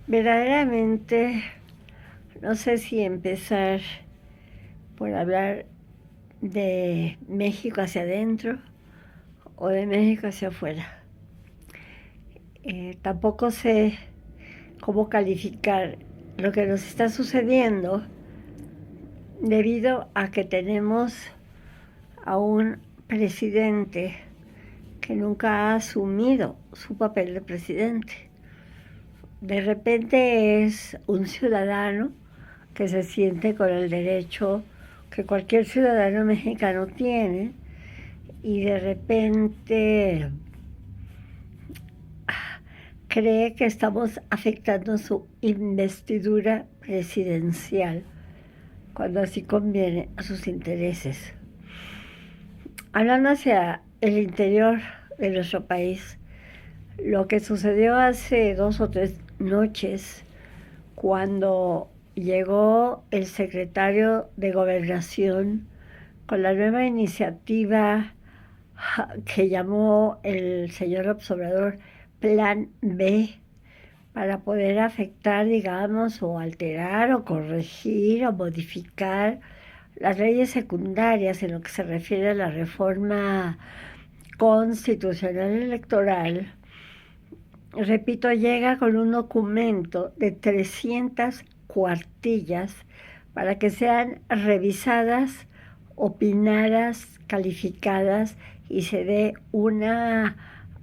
Verdaderamente, no sé si empezar por hablar de México hacia adentro o de México hacia afuera. Tampoco sé cómo calificar lo que nos está sucediendo debido a que tenemos a un presidente que nunca ha asumido su papel de presidente. De repente es un ciudadano que se siente con el derecho que cualquier ciudadano mexicano tiene y de repente cree que estamos afectando su investidura presidencial cuando así conviene a sus intereses. Hablando hacia el interior de nuestro país, lo que sucedió hace 2 o 3 noches cuando llegó el secretario de Gobernación con la nueva iniciativa que llamó el señor observador Plan B, para poder afectar, digamos, o alterar o corregir o modificar las leyes secundarias en lo que se refiere a la reforma constitucional electoral. Repito, llega con un documento de 300 cuartillas para que sean revisadas, opinadas, calificadas y se dé una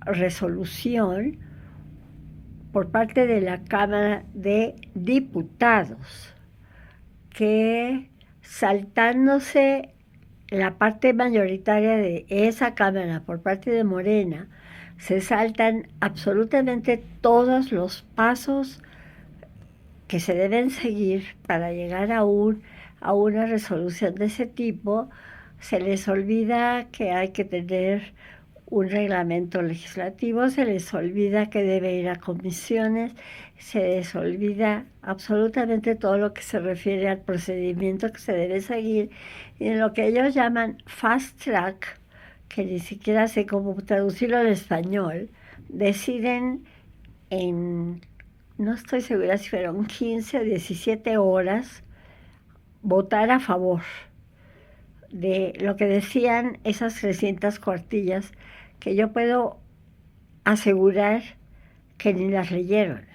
resolución por parte de la Cámara de Diputados, que saltándose la parte mayoritaria de esa Cámara por parte de Morena, se saltan absolutamente todos los pasos que se deben seguir para llegar a una resolución de ese tipo. Se les olvida que hay que tener un reglamento legislativo, se les olvida que debe ir a comisiones, se les olvida absolutamente todo lo que se refiere al procedimiento que se debe seguir y en lo que ellos llaman fast track, que ni siquiera sé cómo traducirlo al español, deciden en, no estoy segura si fueron 15 o 17 horas, votar a favor de lo que decían esas 300 cuartillas, que yo puedo asegurar que ni las leyeron,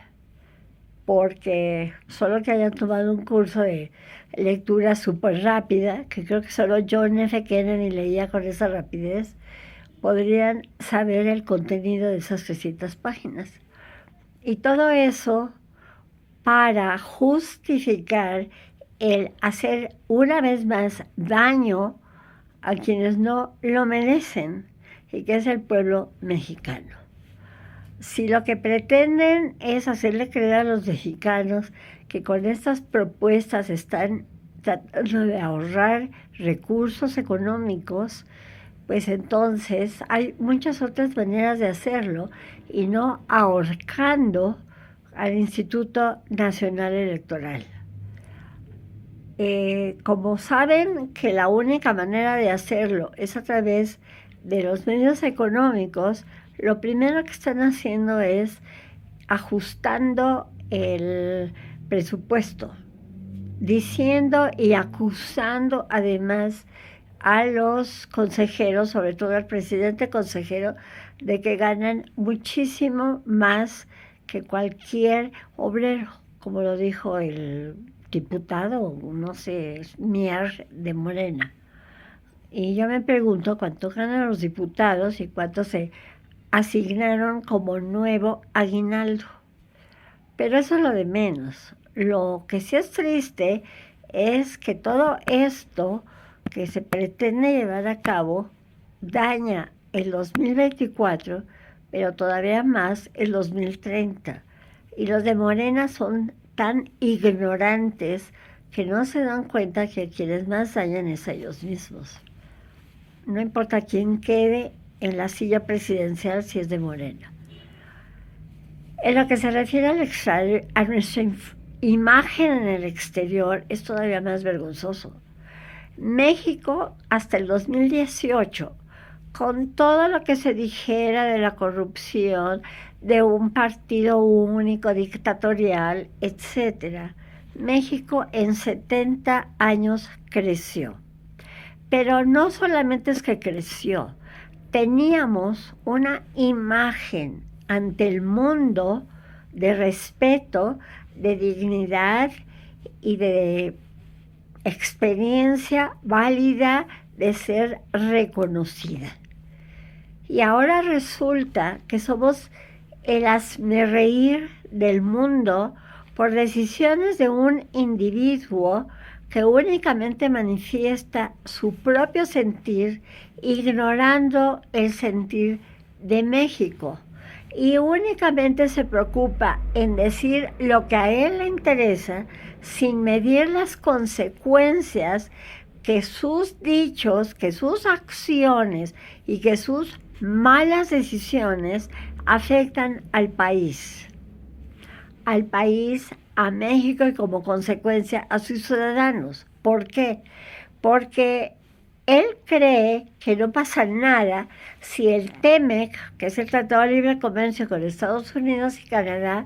porque solo que hayan tomado un curso de lectura súper rápida, que creo que solo John F. Kennedy leía con esa rapidez, podrían saber el contenido de esas 300 páginas. Y todo eso para justificar el hacer una vez más daño a quienes no lo merecen, y que es el pueblo mexicano. Si lo que pretenden es hacerle creer a los mexicanos que con estas propuestas están tratando de ahorrar recursos económicos, pues entonces hay muchas otras maneras de hacerlo y no ahorcando al Instituto Nacional Electoral. Como saben que la única manera de hacerlo es a través de los medios económicos, lo primero que están haciendo es ajustando el presupuesto, diciendo y acusando además a los consejeros, sobre todo al presidente consejero, de que ganan muchísimo más que cualquier obrero, como lo dijo el diputado, no sé, Mier de Morena. Y yo me pregunto cuánto ganan los diputados y cuánto se asignaron como nuevo aguinaldo. Pero eso es lo de menos. Lo que sí es triste es que todo esto que se pretende llevar a cabo daña el 2024, pero todavía más el 2030. Y los de Morena son tan ignorantes que no se dan cuenta que quienes más dañan es a ellos mismos. No importa quién quede en la silla presidencial si es de Morena. En lo que se refiere a nuestra imagen en el exterior, es todavía más vergonzoso. México, hasta el 2018, con todo lo que se dijera de la corrupción, de un partido único, dictatorial, etc. México en 70 años creció. Pero no solamente es que creció, teníamos una imagen ante el mundo de respeto, de dignidad y de experiencia válida de ser reconocida. Y ahora resulta que somos el hazmerreír del mundo por decisiones de un individuo que únicamente manifiesta su propio sentir, ignorando el sentir de México. Y únicamente se preocupa en decir lo que a él le interesa, sin medir las consecuencias que sus dichos, que sus acciones y que sus malas decisiones afectan al país, a México y como consecuencia a sus ciudadanos. ¿Por qué? Porque él cree que no pasa nada si el TEMEC, que es el Tratado de Libre Comercio con Estados Unidos y Canadá,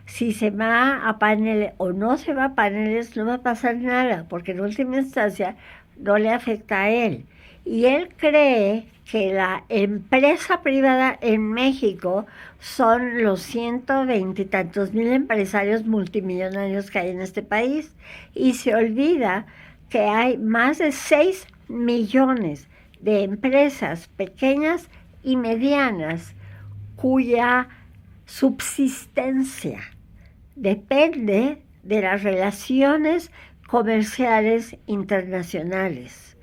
si se va a paneles o no se va a paneles, no va a pasar nada, porque en última instancia no le afecta a él. Y él cree que la empresa privada en México son los 120 y tantos mil empresarios multimillonarios que hay en este país, y se olvida que hay más de 6 millones de empresas pequeñas y medianas cuya subsistencia depende de las relaciones comerciales internacionales,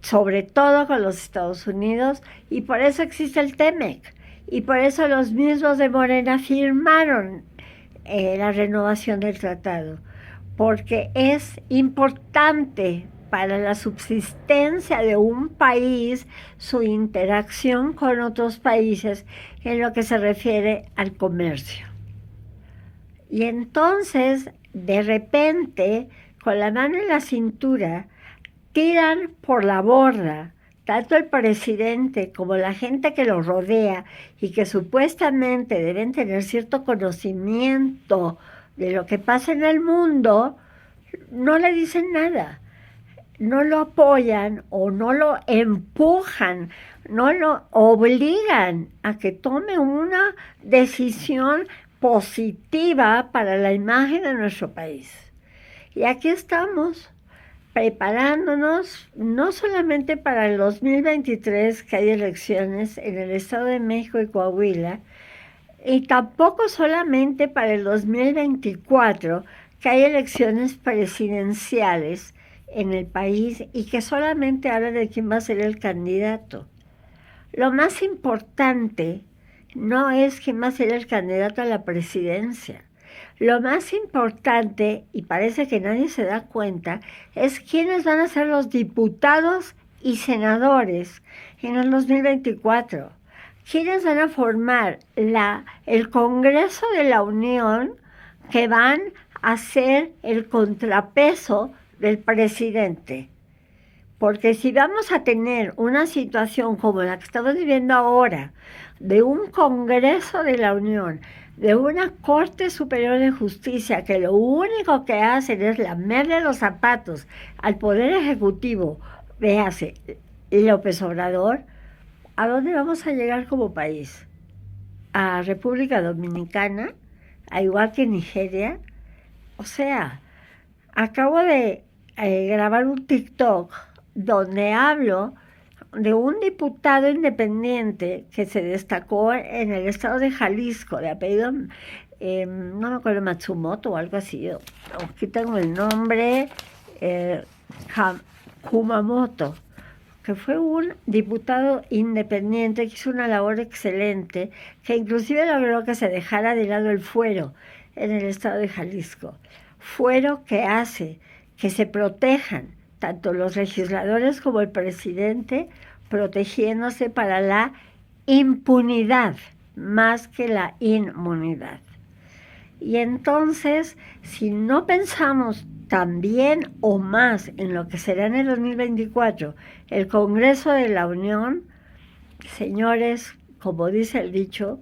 sobre todo con los Estados Unidos, y por eso existe el TEMEC, y por eso los mismos de Morena firmaron la renovación del tratado, porque es importante para la subsistencia de un país su interacción con otros países en lo que se refiere al comercio. Y entonces, de repente, con la mano en la cintura, tiran por la borda tanto el presidente como la gente que lo rodea y que supuestamente deben tener cierto conocimiento de lo que pasa en el mundo, no le dicen nada, no lo apoyan o no lo empujan, no lo obligan a que tome una decisión positiva para la imagen de nuestro país. Y aquí estamos, preparándonos no solamente para el 2023, que hay elecciones en el Estado de México y Coahuila, y tampoco solamente para el 2024, que hay elecciones presidenciales en el país y que solamente habla de quién va a ser el candidato. Lo más importante no es quién va a ser el candidato a la presidencia. Lo más importante, y parece que nadie se da cuenta, es quiénes van a ser los diputados y senadores en el 2024. ¿Quiénes van a formar el Congreso de la Unión que van a ser el contrapeso del presidente? Porque si vamos a tener una situación como la que estamos viviendo ahora, de un Congreso de la Unión, de una Corte Superior de Justicia que lo único que hacen es lamerle los zapatos al Poder Ejecutivo, véase, López Obrador, ¿a dónde vamos a llegar como país? ¿A República Dominicana? ¿A igual que Nigeria? O sea, acabo de grabar un TikTok donde hablo de un diputado independiente que se destacó en el estado de Jalisco, de apellido, no me acuerdo, Matsumoto o algo así, aquí tengo el nombre, Kumamoto, que fue un diputado independiente que hizo una labor excelente, que inclusive logró que se dejara de lado el fuero en el estado de Jalisco. Fuero que hace que se protejan tanto los legisladores como el presidente, protegiéndose para la impunidad más que la inmunidad. Y entonces, si no pensamos también o más en lo que será en el 2024 el Congreso de la Unión, señores, como dice el dicho,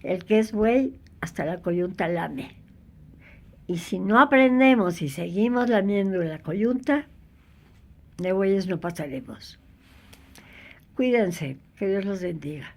El que es buey, hasta la coyunta lame. Y si no aprendemos y seguimos lamiendo la coyunta, de bueyes no pasaremos. Cuídense, que Dios los bendiga.